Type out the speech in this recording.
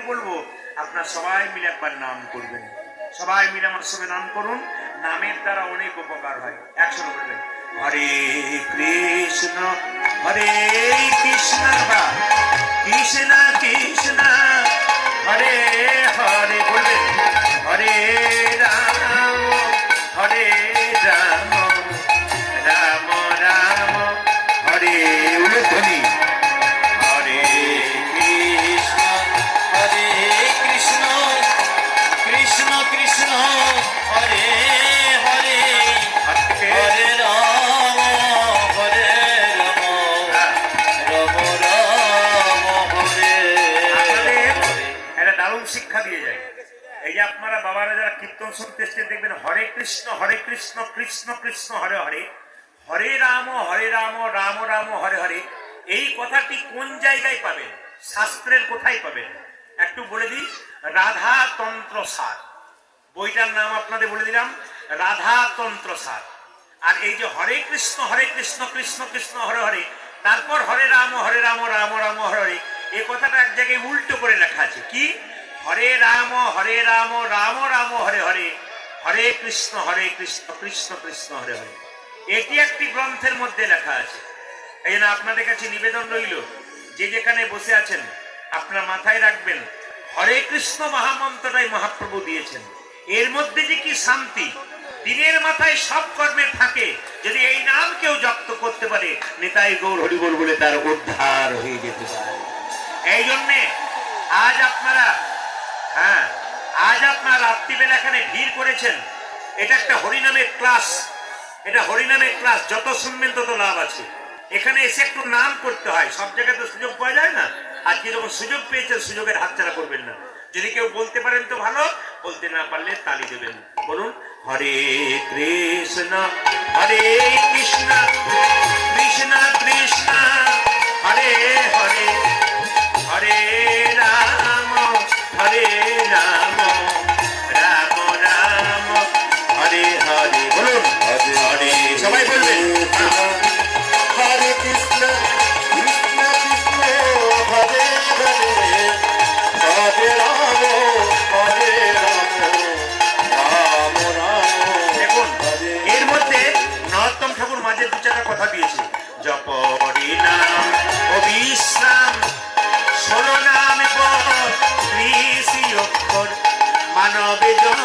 বলবো, আপনারা সবাই মিলে একবার নাম করবেন। সবাই মিলে আমার সঙ্গে নাম করুন। নামের দ্বারা অনেক উপকার হয়। একসঙ্গে বলবেন, হরে কৃষ্ণ হরে কৃষ্ণ কৃষ্ণ কৃষ্ণ হরে হরে, বলবেন হরে রাম হরে রাম রাম রাম হরে উলধ্বনি হরে কৃষ্ণ হরে কৃষ্ণ কৃষ্ণ কৃষ্ণ হরে হরে হরে রাম হরে রাম রাম রাম হরে হরে। একটা দারুণ শিক্ষা দিয়ে যায়। এই যে আপনারা বাবারা যারা কীর্তন শুনতে এসছেন, দেখবেন হরে কৃষ্ণ কৃষ্ণ কৃষ্ণ হরে হরে, হরে রাম রাম রাম হরে হরে। এই কথাটি কোন জায়গায় পাবেন? শাস্ত্রের কোথায় পাবেন? একটু বলে দিই, রাধা তন্ত্র সার বইটার নাম আপনাদের বলে দিলাম, রাধা তন্ত্র সার। আর এই যে হরে কৃষ্ণ কৃষ্ণ কৃষ্ণ হরে হরে, তারপর হরে রাম রাম রাম হরে হরে, এই কথাটা এক জায়গায় উল্টো করে লেখা আছে। কি? হরে রাম রাম রাম হরে হরে, হরে কৃষ্ণ কৃষ্ণ কৃষ্ণ হরে হরে। এটি একটি গ্রন্থের মধ্যে লেখা আছে। এই জন্য আপনাদের কাছে নিবেদন রইল, যে যেখানে বসে আছেন আপনারা মাথায় রাখবেন, হরে কৃষ্ণ মহামন্ত্রটাই মহাপ্রভু দিয়েছেন। এর মধ্যে যে কি শান্তি! দিনের মাথায় সব কর্মের থাকে, যদি এই নাম কেউ জপ্ত করতে পারে, নিতাই গৌর হরিবল বলে তার উদ্ধার হয়ে যেতে পারে। এই জন্যে আজ আপনারা রাত্রিবেলা এখানে ভিড় করেছেন। এটা একটা হরিনামের ক্লাস, এটা হরিনামের ক্লাস। যত শুনবেন তত লাভ আছে। এখানে এসে একটু নাম করতে হয়, সব জায়গায় তো সুযোগ পাওয়া যায় না। আজকে যখন সুযোগ পেয়েছেন, সুযোগের হাতছাড়া করবেন না। যদি কেউ বলতে পারেন তো ভালো, বলতে না পারলে তালি দেবেন। বলুন, হরে কৃষ্ণ কৃষ্ণ কৃষ্ণ হরে হরে, হরে রাম রাম রাম রাম হরে হরে। বলুন হরে, সবাই বলবেন হরে কৃষ্ণ কৃষ্ণ কৃষ্ণ হরে হরে হরে রাম রাম রাম। দেখুন, এর মধ্যে নরোত্তম ঠাকুর মাঝে দু চারটা কথা দিয়েছে। জপ হরি নাম ও বিশ্রাম, 16 নাম ত্রিশি অক্ষর মানবে জন